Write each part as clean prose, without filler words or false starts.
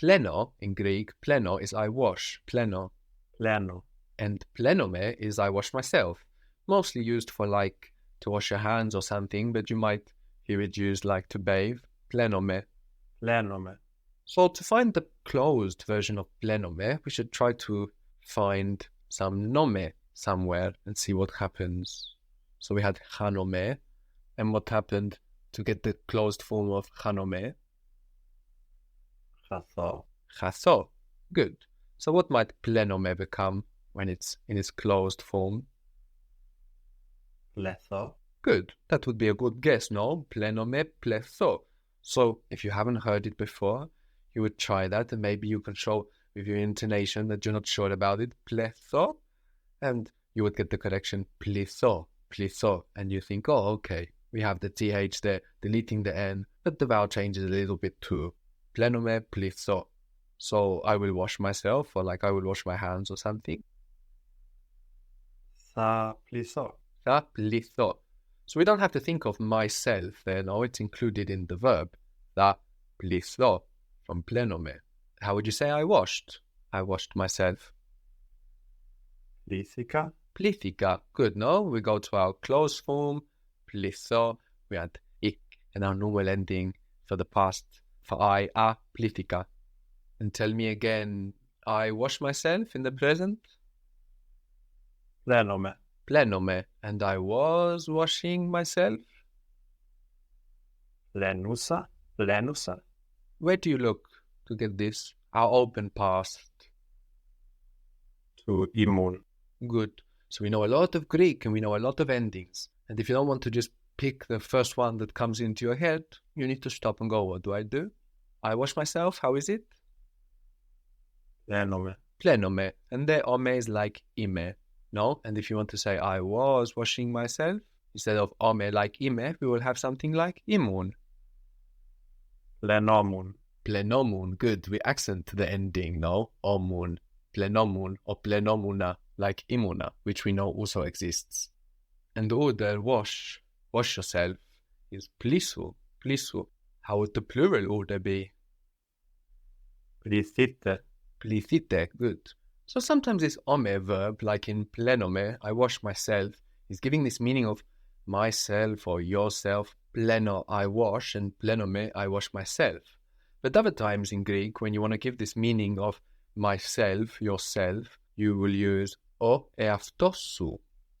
Pleno in Greek, pleno is I wash, pleno. Pleno. And plenome is I wash myself. Mostly used for like to wash your hands or something, but you might hear it used like to bathe. Plenome. Plenome. So to find the closed version of plenome, we should try to find some nome somewhere and see what happens. So we had chanome, and what happened to get the closed form of chanome? Chaso. Chaso. Good. So what might plenome become when it's in its closed form? Pletho. Good. That would be a good guess, no? Plenome, pletho. So if you haven't heard it before, you would try that, and maybe you can show with your intonation that you're not sure about it. Pletho. And you would get the correction plitho, plitho. And you think, oh, okay, we have the th there, deleting the n, but the vowel changes a little bit too. Plenome, plitho. So I will wash myself, or like I will wash my hands or something. Sa plitho. Sa plitho. So we don't have to think of myself there, no, it's included in the verb. Sa plitho from plenome. How would you say I washed? I washed myself. Plithica. Plithica. Good, no? We go to our closed form, plitho. We had ik and our normal ending for the past, for I, a, plithica. And tell me again, I wash myself in the present? Plenome. Plenome. And I was washing myself? Plenusa. Plenusa. Where do you look to get this? Our open past. To imun. Good. So we know a lot of Greek and we know a lot of endings. And if you don't want to just pick the first one that comes into your head, you need to stop and go, what do I do? I wash myself, how is it? Plenome. Plenome. And the ome is like ime, no? And if you want to say, I was washing myself, instead of ome like ime, we will have something like imun. Plenomun. Plenomun. Good. We accent the ending, no? Omun. Plenomun or plenomuna, like imuna, which we know also exists. And the order wash yourself, is plisu, plisu. How would the plural order be? Plithite. Plithite, good. So sometimes this ome verb, like in plenome, I wash myself, is giving this meaning of myself or yourself. Pleno, I wash, and plenome, I wash myself. But other times in Greek, when you want to give this meaning of myself, yourself, you will use o eαυτόσου,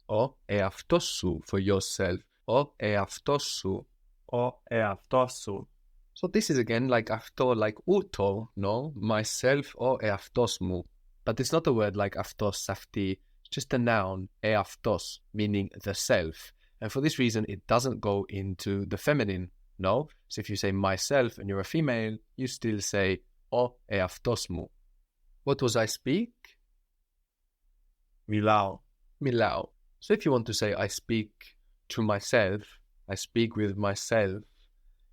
o eαυτόσου for yourself, o eαυτόσου. O eαυτόσου. So this is again like αυτό, like ούτω, no? Myself, o eαυτός μου. But it's not a word like αυτός, αυτή. It's just a noun, eαυτός, meaning the self. And for this reason, it doesn't go into the feminine, no? So if you say myself and you're a female, you still say o eαυτός μου. What was I speak? Milao. Milao. So if you want to say I speak to myself, I speak with myself,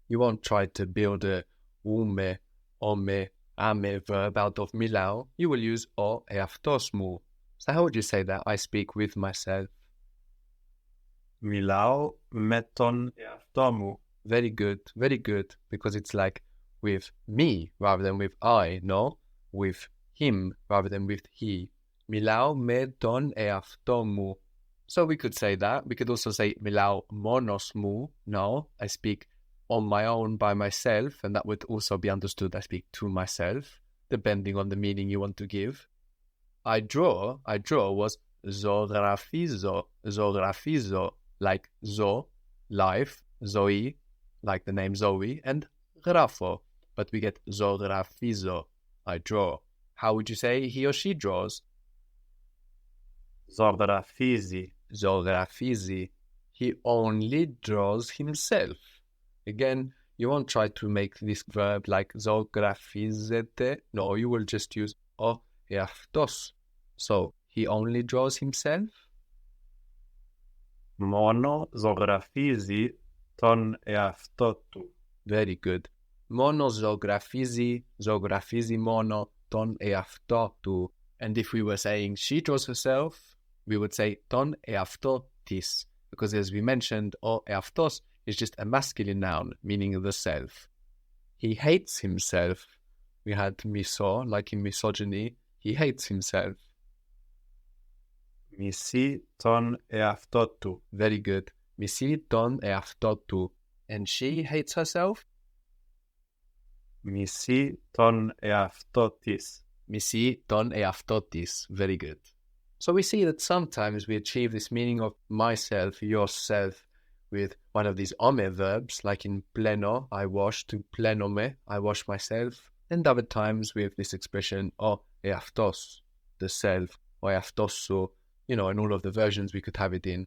you won't try to build a ume, ome, ame verb out of milao. You will use o eαυτός μου. So how would you say that? I speak with myself. Milao με τον εαυτό μου. Very good, because it's like with me rather than with I, no? With him rather than with he. Μιλάω με τον εαυτό μου. So we could say that. We could also say μιλάω μόνος μου. No, I speak on my own by myself, and that would also be understood I speak to myself, depending on the meaning you want to give. I draw was ζωγραφίζω, ζωγραφίζω, like zo, life, Zoe, like the name Zoe, and γράφω, but we get ζωγραφίζω, I draw. How would you say he or she draws? Ζωγραφίζει. Ζωγραφίζει. He only draws himself. Again, you won't try to make this verb like ζωγραφίζεται. No, you will just use ο εαυτός. So, he only draws himself? Μόνο ζωγραφίζει τον εαυτό του. Very good. Μόνο ζωγραφίζει μόνο τον εαυτό του. And if we were saying she draws herself, we would say τον εαυτό της. Because as we mentioned, ο εαυτός is just a masculine noun, meaning the self. He hates himself. we had miso, like in misogyny, he hates himself. Misi ton eafto tu. Very good. Misi ton eafto tu. And she hates herself? Misi ton eaftotis. Misi ton eaftotis. Very good. So we see that sometimes we achieve this meaning of myself, yourself, with one of these ome verbs, like in pleno, I wash, to plenome, I wash myself. And other times with this expression, o eaftos, the self, or eaftosso, in all of the versions we could have it in.